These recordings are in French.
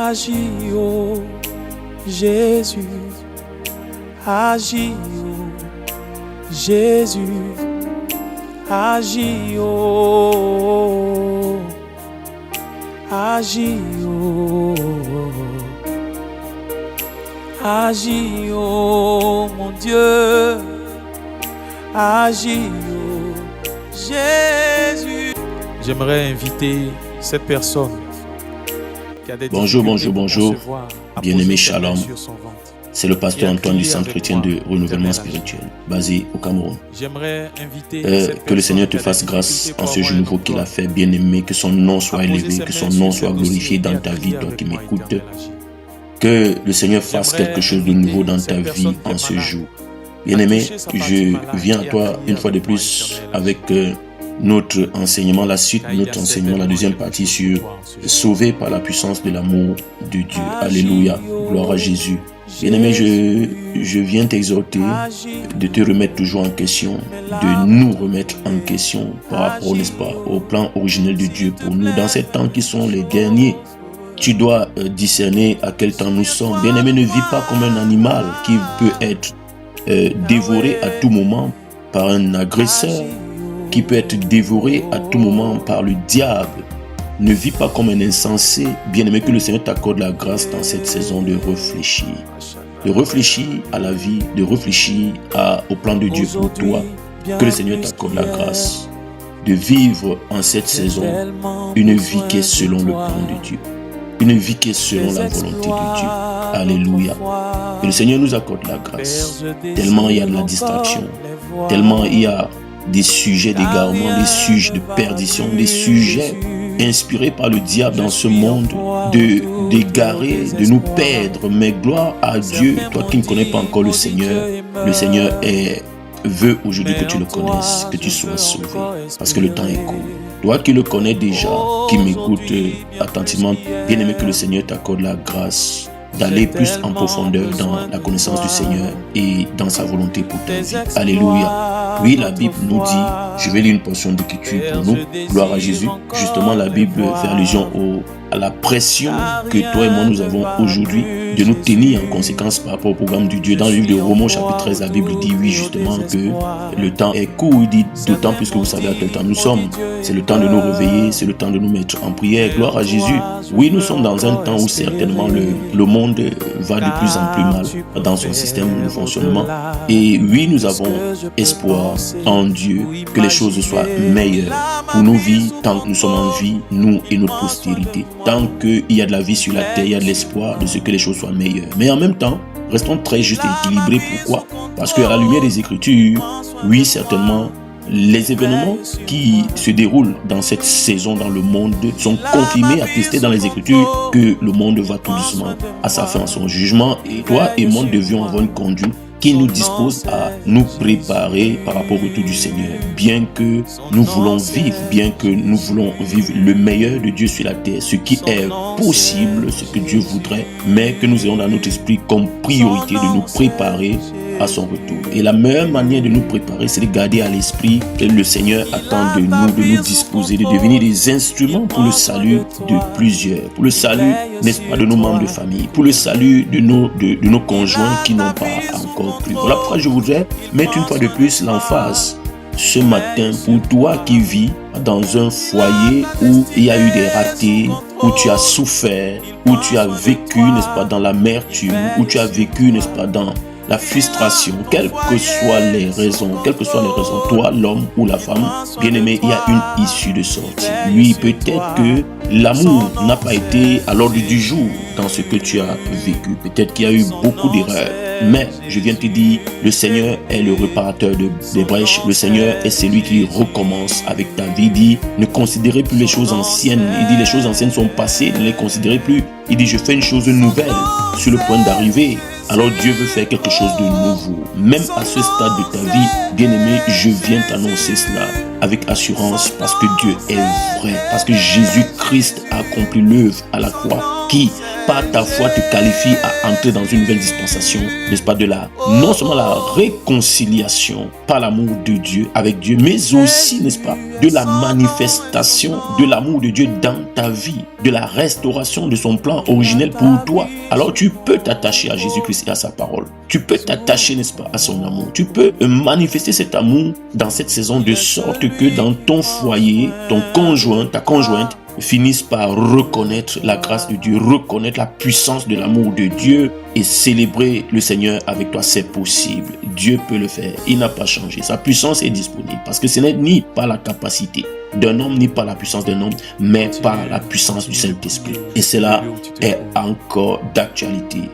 Agis, oh Jésus, agis, oh Jésus, agis, oh, agis, oh, agis, oh mon Dieu, agis, oh Jésus. J'aimerais inviter cette personne qui a des Bonjour, bien-aimé Shalom. C'est le pasteur Antoine du Centre chrétien de renouvellement spirituel, basé au Cameroun. Que le Seigneur te fasse grâce en ce jour nouveau qu'il a fait, bien-aimé, que son nom soit élevé, que son nom soit glorifié dans ta vie, toi qui m'écoutes. Que le Seigneur fasse quelque chose de nouveau dans ta vie en ce jour. Bien-aimé, je viens à toi une fois de plus avec notre enseignement, la suite de notre enseignement, la deuxième partie sur sauvé par la puissance de l'amour de Dieu. Alléluia, gloire à Jésus. Bien-aimé, je viens t'exhorter de te remettre toujours en question, de nous remettre en question par rapport, n'est-ce pas, au plan originel de Dieu pour nous. Dans ces temps qui sont les derniers, tu dois discerner à quel temps nous sommes. Bien-aimé, ne vis pas comme un animal qui peut être dévoré à tout moment par un agresseur, qui peut être dévoré à tout moment par le diable. Ne vis pas comme un insensé. Bien-aimé, que le Seigneur t'accorde la grâce dans cette saison de réfléchir à la vie, de réfléchir au plan de Dieu pour toi. Que le Seigneur t'accorde la grâce de vivre en cette saison une vie qui est selon le plan de Dieu, une vie qui est selon la volonté de Dieu. Alléluia. Que le Seigneur nous accorde la grâce. Tellement il y a de la distraction, tellement il y a des sujets d'égarement, des sujets de perdition, des sujets inspirés par le diable dans ce monde, d'égarer, de nous perdre. Mais gloire à Dieu, toi qui ne connais pas encore le Seigneur veut aujourd'hui que tu le connaisses, que tu sois sauvé, parce que le temps est court. Toi qui le connais déjà, qui m'écoute attentivement, bien aimé, que le Seigneur t'accorde la grâce d'aller plus en profondeur dans la connaissance du Seigneur et dans sa volonté pour ta vie. Alléluia. Oui, la Bible nous dit, je vais lire une portion d'écriture pour nous, gloire à Jésus. Justement, la Bible fait allusion à la pression que toi et moi nous avons aujourd'hui de nous tenir en conséquence par rapport au programme du Dieu. Dans le livre de Romains chapitre 13, la Bible dit oui justement que le temps est court. Il dit d'autant plus que vous savez à quel temps nous sommes. C'est le temps de nous réveiller, c'est le temps de nous mettre en prière. Gloire à Jésus. Oui, nous sommes dans un temps où certainement le monde va de plus en plus mal dans son système de fonctionnement. Et oui, nous avons espoir en Dieu que les choses soient meilleures pour nos vies tant que nous sommes en vie, nous et notre postérité. Tant qu'il y a de la vie sur la terre, il y a de l'espoir de ce que les choses soient meilleures. Mais en même temps, restons très justes et équilibrés. Pourquoi? Parce qu'à la lumière des Écritures, oui, certainement, les événements qui se déroulent dans cette saison dans le monde sont confirmés, attestés dans les Écritures que le monde va tout doucement à sa fin, à son jugement. Et toi et moi devions avoir une conduite qui nous dispose à nous préparer par rapport au retour du Seigneur. Bien que nous voulons vivre le meilleur de Dieu sur la terre, ce qui est possible, ce que Dieu voudrait, mais que nous ayons dans notre esprit comme priorité de nous préparer à son retour. Et la meilleure manière de nous préparer, c'est de garder à l'esprit que le Seigneur attend de nous disposer, de devenir des instruments pour le salut de plusieurs, pour le salut, n'est-ce pas, de nos membres de famille, pour le salut de nos conjoints qui n'ont pas encore cru. Voilà pourquoi je voudrais mettre une fois de plus l'emphase ce matin pour toi qui vis dans un foyer où il y a eu des ratés, où tu as souffert, où tu as vécu, n'est-ce pas, dans l'amertume, où tu as vécu, n'est-ce pas, dans la frustration, quelles que soient les raisons, toi, l'homme ou la femme, bien-aimé, il y a une issue de sortie. Oui, peut-être que l'amour n'a pas été à l'ordre du jour dans ce que tu as vécu. Peut-être qu'il y a eu beaucoup d'erreurs. Mais, je viens te dire, le Seigneur est le réparateur des brèches. Le Seigneur est celui qui recommence avec ta vie. Il dit, ne considérez plus les choses anciennes. Il dit, les choses anciennes sont passées, ne les considérez plus. Il dit, je fais une chose nouvelle sur le point d'arriver. Alors Dieu veut faire quelque chose de nouveau. Même à ce stade de ta vie, bien-aimé, je viens t'annoncer cela avec assurance parce que Dieu est vrai. Parce que Jésus-Christ a accompli l'œuvre à la croix qui par ta foi te qualifie à entrer dans une nouvelle dispensation, n'est-ce pas, non seulement la réconciliation par l'amour de Dieu avec Dieu, mais aussi, n'est-ce pas, de la manifestation de l'amour de Dieu dans ta vie, de la restauration de son plan originel pour toi. Alors tu peux t'attacher à Jésus-Christ et à sa parole. Tu peux t'attacher, n'est-ce pas, à son amour. Tu peux manifester cet amour dans cette saison de sorte que dans ton foyer, ton conjoint, ta conjointe, finissent par reconnaître la grâce de Dieu, reconnaître la puissance de l'amour de Dieu et célébrer le Seigneur avec toi. C'est possible. Dieu peut le faire. Il n'a pas changé. Sa puissance est disponible parce que ce n'est ni par la capacité d'un homme, ni par la puissance d'un homme, mais par la puissance du Saint-Esprit. Et cela est encore d'actualité.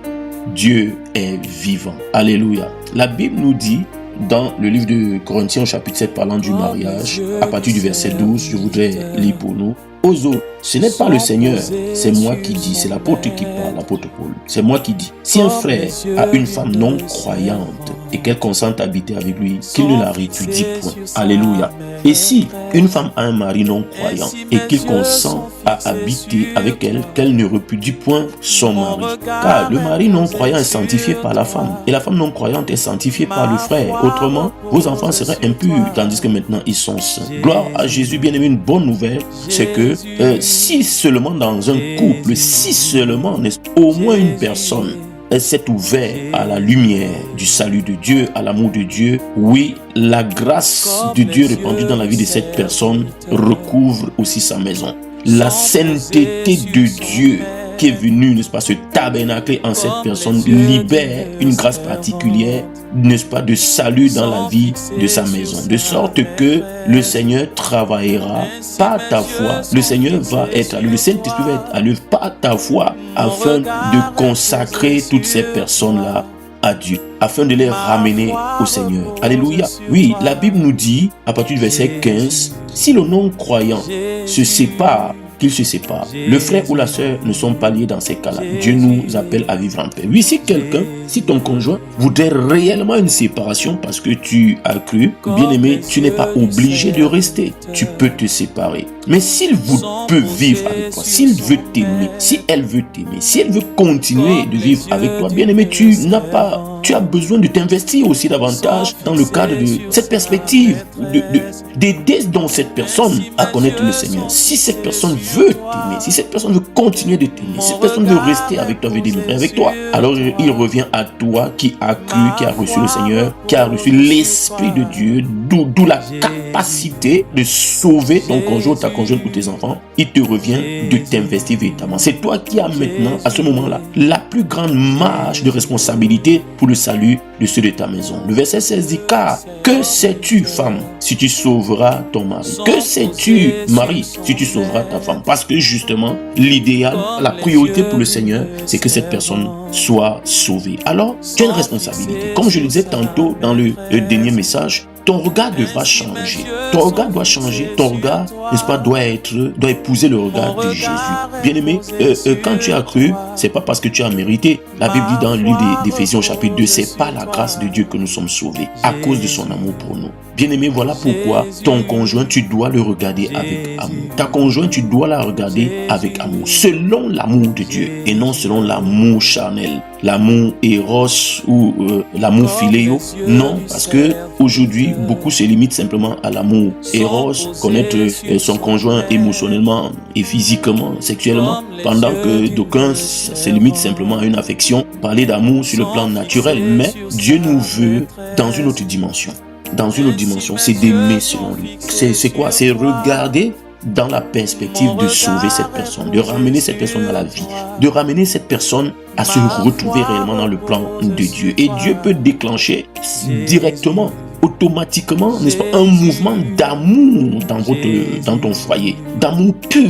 Dieu est vivant. Alléluia. La Bible nous dit dans le livre de Corinthiens au chapitre 7 parlant du mariage, à partir du verset 12, je voudrais lire pour nous. Aux autres, ce n'est pas le Seigneur, c'est moi qui dis, c'est l'apôtre qui parle, l'apôtre Paul. C'est moi qui dis, si un frère a une femme non croyante et qu'elle consente à habiter avec lui, qu'il ne la répudie point. Alléluia. Et si une femme a un mari non croyant et qu'il consent à habiter avec elle, qu'elle ne répudie point son mari. Car le mari non croyant est sanctifié par la femme et la femme non croyante est sanctifiée par le frère. Autrement, vos enfants seraient impurs tandis que maintenant ils sont saints. Gloire à Jésus, bien aimé. Une bonne nouvelle, c'est que si seulement dans un couple, si seulement au moins une personne s'est ouvert à la lumière du salut de Dieu, à l'amour de Dieu, oui, la grâce de Dieu répandue dans la vie de cette personne recouvre aussi sa maison. La sainteté de Dieu qui est venu, n'est-ce pas, se tabernacler en cette personne libère une grâce particulière, n'est-ce pas, de salut dans la vie de sa maison. De sorte que le Seigneur travaillera par ta foi. Le Seigneur va être à l'œuvre, le Saint-Esprit va être à l'œuvre par ta foi afin de consacrer toutes ces personnes-là à Dieu, afin de les ramener au Seigneur. Alléluia. Oui, la Bible nous dit, à partir du verset 15, si le non-croyant se sépare, qu'il se sépare. Le frère ou la sœur ne sont pas liés dans ces cas-là. Dieu nous appelle à vivre en paix. Oui, si ton conjoint voudrait réellement une séparation parce que tu as cru, bien aimé, tu n'es pas obligé de rester. Tu peux te séparer. Mais s'il peut vivre avec toi, s'il veut t'aimer, si elle veut t'aimer, si elle veut continuer de vivre avec toi, bien aimé, tu as besoin de t'investir aussi davantage dans le cadre de cette perspective, d'aider donc cette personne à connaître le Seigneur. Si cette personne veut t'aimer, si cette personne veut continuer de t'aimer, si cette personne veut rester avec toi, veut demeurer avec toi, alors il revient à toi qui a cru, qui a reçu le Seigneur, qui a reçu l'Esprit de Dieu, d'où la capacité de sauver ton conjoint, ta conjointe ou tes enfants. Il te revient de t'investir véritablement. C'est toi qui as maintenant, à ce moment-là, la plus grande marge de responsabilité pour le salut de ceux de ta maison. Le verset 16 dit, car que sais-tu, femme, si tu sauveras ton mari? Que sais-tu, mari, si tu sauveras ta femme? Parce que justement, l'idéal, la priorité pour le Seigneur, c'est que cette personne soit sauvée. Alors, tu as une responsabilité. Comme je le disais tantôt dans le dernier message, ton regard devra changer. Ton regard doit changer. Ton regard, n'est-ce pas, doit épouser le regard de Jésus. Bien-aimé, quand tu as cru, c'est pas parce que tu as mérité. La Bible dit dans le livre d'Éphésiens chapitre 2, c'est par la grâce de Dieu que nous sommes sauvés, à cause de son amour pour nous. Bien-aimé, voilà pourquoi ton conjoint, tu dois le regarder avec amour. Ta conjointe, tu dois la regarder avec amour, selon l'amour de Dieu et non selon l'amour charnel, l'amour éros ou l'amour philéo. Non, parce que aujourd'hui, beaucoup se limitent simplement à l'amour éros, connaître son conjoint émotionnellement et physiquement, sexuellement, pendant que d'aucuns se limitent simplement à une affection, parler d'amour sur le plan naturel. Mais Dieu nous veut dans une autre dimension. Dans une autre dimension, c'est d'aimer selon lui. C'est quoi? C'est regarder dans la perspective de sauver cette personne, de ramener cette personne à la vie, de ramener cette personne à se retrouver réellement dans le plan de Dieu. Et Dieu peut déclencher automatiquement, n'est-ce pas, un mouvement d'amour dans ton foyer, d'amour pur,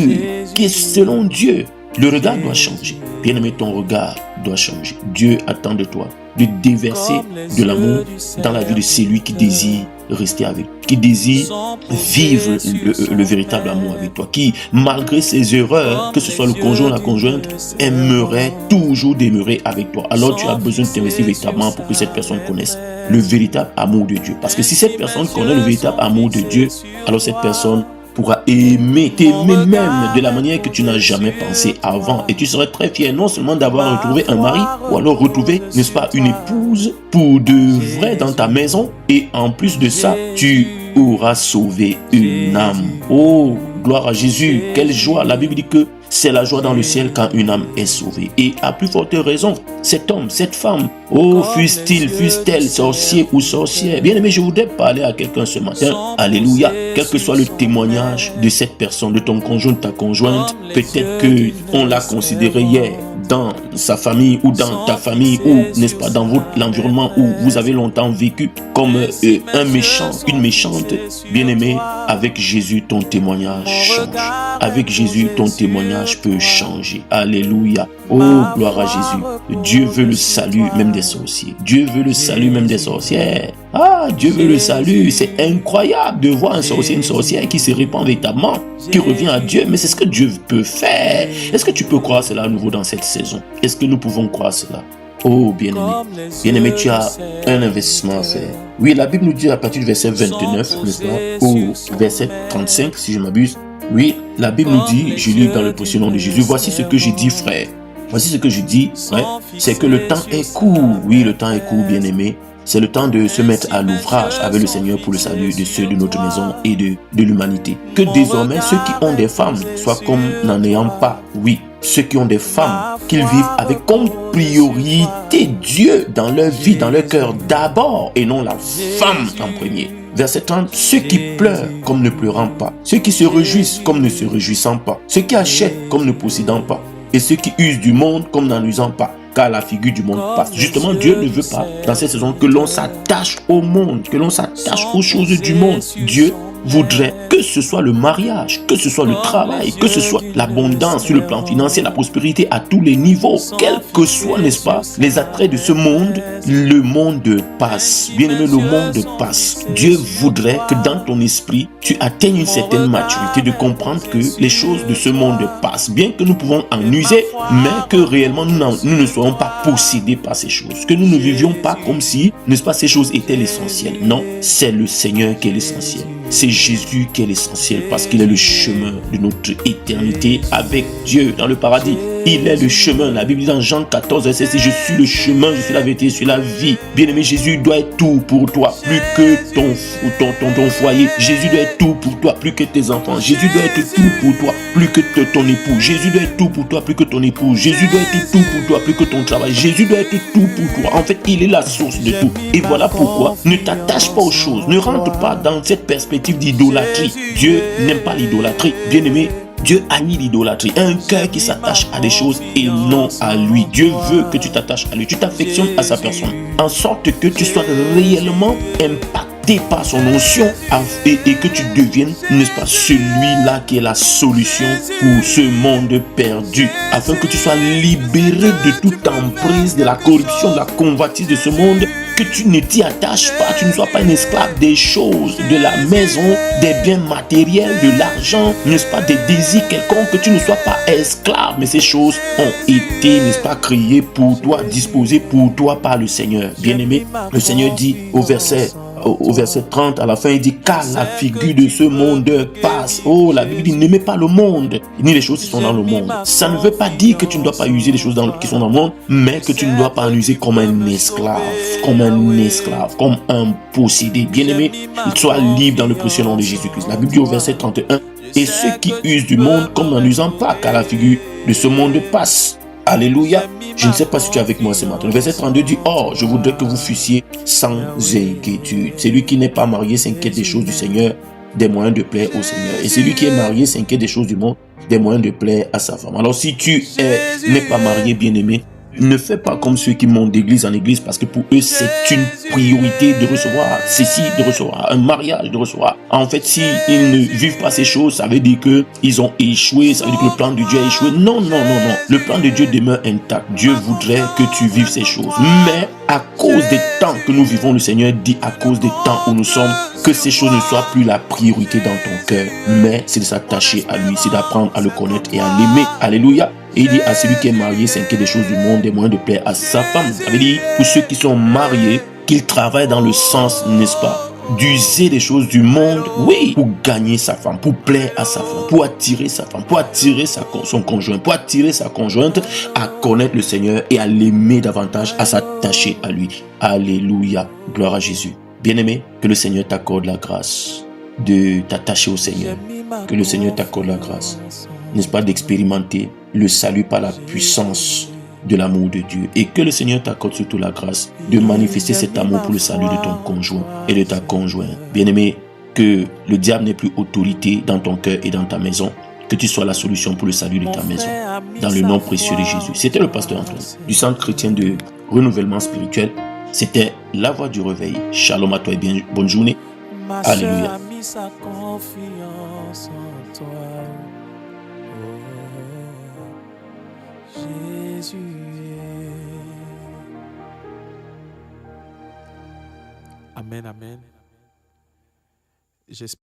qui est selon Dieu. Le regard doit changer. Bien-aimé, ton regard doit changer. Dieu attend de toi de déverser de l'amour dans la vie de celui qui désire rester avec toi, qui désire vivre le véritable amour avec toi, qui, malgré ses erreurs, que ce soit le conjoint ou la conjointe, aimerait toujours demeurer avec toi. Alors tu as besoin de t'investir véritablement pour que cette personne connaisse le véritable amour de Dieu. Parce que si cette personne connaît le véritable amour de Dieu, alors cette personne pourras t'aimer même de la manière que tu n'as jamais pensé avant. Et tu serais très fier non seulement d'avoir retrouvé un mari, ou alors retrouvé, n'est-ce pas, une épouse pour de vrai dans ta maison. Et en plus de ça, tu auras sauvé une âme. Oh, gloire à Jésus, quelle joie. La Bible dit que c'est la joie dans le ciel quand une âme est sauvée. Et à plus forte raison, cet homme, cette femme, oh, fût-elle sorcier ou sorcière. Bien aimé, je voudrais parler à quelqu'un ce matin. Alléluia. Quel que soit le témoignage de cette personne, de ton conjoint, de ta conjointe, peut-être qu'on l'a considéré hier dans sa famille ou dans ta famille ou, n'est-ce pas, dans l'environnement où vous avez longtemps vécu comme un méchant, une méchante. Bien-aimé, avec Jésus, ton témoignage change. Avec Jésus, ton témoignage peut changer. Alléluia. Oh, gloire à Jésus. Dieu veut le salut même des sorciers. Dieu veut le salut même des sorcières. Ah, Dieu veut le salut. C'est incroyable de voir un sorcier, une sorcière qui se répand véritablement, qui revient à Dieu. Mais c'est ce que Dieu peut faire. Est-ce que tu peux croire cela à nouveau dans cette saison? Est-ce que nous pouvons croire cela? Oh, bien-aimé. Bien-aimé, tu as un investissement à faire. Oui, la Bible nous dit à partir du verset 29, n'est-ce pas, au verset 35, si je m'abuse. Oui, la Bible nous dit, je lis dans le précieux nom de Jésus, voici ce que je dis, frère. Voici ce que je dis, frère, c'est que le temps est court. Oui, le temps est court, bien-aimé. C'est le temps de se mettre à l'ouvrage avec le Seigneur pour le salut de ceux de notre maison et de l'humanité. Que désormais, ceux qui ont des femmes soient comme n'en ayant pas. Oui, ceux qui ont des femmes, qu'ils vivent avec comme priorité Dieu dans leur vie, dans leur cœur d'abord, et non la femme en premier. Verset 30, ceux qui pleurent comme ne pleurant pas, ceux qui se réjouissent comme ne se réjouissant pas, ceux qui achètent comme ne possédant pas, et ceux qui usent du monde comme n'en usant pas, car la figure du monde passe. Justement, Dieu ne veut pas, dans cette saison, que l'on s'attache au monde, que l'on s'attache aux choses du monde. Dieu voudrait que ce soit le mariage, que ce soit le travail, que ce soit l'abondance sur le plan financier, la prospérité à tous les niveaux, quel que soit, n'est-ce pas, les attraits de ce monde, le monde passe. Bien-aimé, le monde passe. Dieu voudrait que dans ton esprit, tu atteignes une certaine maturité de comprendre que les choses de ce monde passent. Bien que nous pouvons en user, mais que réellement nous ne soyons pas possédés par ces choses. Que nous ne vivions pas comme si, n'est-ce pas, ces choses étaient l'essentiel. Non, c'est le Seigneur qui est l'essentiel. C'est Jésus qui est l'essentiel parce qu'il est le chemin de notre éternité avec Dieu dans le paradis. Il est le chemin. La Bible dit dans Jean 14, verset 6, je suis le chemin, je suis la vérité, je suis la vie. Bien-aimé, Jésus doit être tout pour toi, plus que ton foyer. Jésus doit être tout pour toi, plus que tes enfants. Jésus doit être tout pour toi, plus que ton époux. Jésus doit être tout pour toi, plus que ton époux. Jésus doit être tout pour toi, plus que ton travail. Jésus doit être tout pour toi. En fait, il est la source de tout. Et voilà pourquoi ne t'attache pas aux choses. Ne rentre pas dans cette perspective d'idolâtrie. Dieu n'aime pas l'idolâtrie. Bien-aimé, Dieu hanie l'idolâtrie. Un cœur qui s'attache à des choses et non à lui. Dieu veut que tu t'attaches à lui. Tu t'affectionnes à sa personne. En sorte que tu sois réellement impacté par son onction et que tu deviennes, n'est-ce pas, celui-là qui est la solution pour ce monde perdu. Afin que tu sois libéré de toute emprise de la corruption, de la convoitise de ce monde. Que tu ne t'y attaches pas, tu ne sois pas un esclave des choses, de la maison, des biens matériels, de l'argent, n'est-ce pas, des désirs quelconques, que tu ne sois pas esclave, mais ces choses ont été, n'est-ce pas, créées pour toi, disposées pour toi par le Seigneur. Bien-aimé, le Seigneur dit au verset 30, à la fin, il dit, car la figure de ce monde passe. Oh, la Bible dit, n'aimez pas le monde, ni les choses qui sont dans le monde. Ça ne veut pas dire que tu ne dois pas user les choses qui sont dans le monde, mais que tu ne dois pas en user comme un esclave, comme un possédé. Bien-aimé, sois libre dans le précieux nom de Jésus-Christ. La Bible dit au verset 31, et ceux qui usent du monde comme n'en usant pas, car la figure de ce monde passe. Alléluia. Je ne sais pas si tu es avec moi ce matin. Le verset 32 dit, or, je voudrais que vous fussiez sans inquiétude. Celui qui n'est pas marié s'inquiète des choses du Seigneur, des moyens de plaire au Seigneur. Et celui qui est marié s'inquiète des choses du monde, des moyens de plaire à sa femme. Alors si tu n'es pas marié, bien-aimé, ne fais pas comme ceux qui montent d'église en église, parce que pour eux, c'est une priorité de recevoir ceci, de recevoir un mariage, de recevoir. En fait, si ils ne vivent pas ces choses, ça veut dire qu'ils ont échoué, ça veut dire que le plan de Dieu a échoué. Non. Le plan de Dieu demeure intact. Dieu voudrait que tu vives ces choses. Mais à cause des temps que nous vivons, le Seigneur dit, à cause des temps où nous sommes, que ces choses ne soient plus la priorité dans ton cœur. Mais c'est de s'attacher à lui, c'est d'apprendre à le connaître et à l'aimer. Alléluia. Et il dit à celui qui est marié, s'inquiète des choses du monde, des moyens de plaire à sa femme. Ça veut dire, pour ceux qui sont mariés, qu'ils travaillent dans le sens, n'est-ce pas, d'user des choses du monde, oui, pour gagner sa femme, pour plaire à sa femme, pour attirer sa femme, pour attirer son conjoint, pour attirer sa conjointe à connaître le Seigneur et à l'aimer davantage, à s'attacher à lui. Alléluia, gloire à Jésus. Bien-aimé, que le Seigneur t'accorde la grâce de t'attacher au Seigneur, que le Seigneur t'accorde la grâce, n'est-ce pas, d'expérimenter le salut par la puissance de l'amour de Dieu, et que le Seigneur t'accorde surtout la grâce de manifester cet amour pour le salut de ton conjoint et de ta conjointe. Bien-aimé, que le diable n'ait plus autorité dans ton cœur et dans ta maison, que tu sois la solution pour le salut de ta maison, dans le nom précieux de Jésus. C'était le pasteur Antoine du Centre chrétien de renouvellement spirituel. C'était la voix du réveil. Shalom à toi et bien, bonne journée. Alléluia. Jésus. Amen, amen. J'espère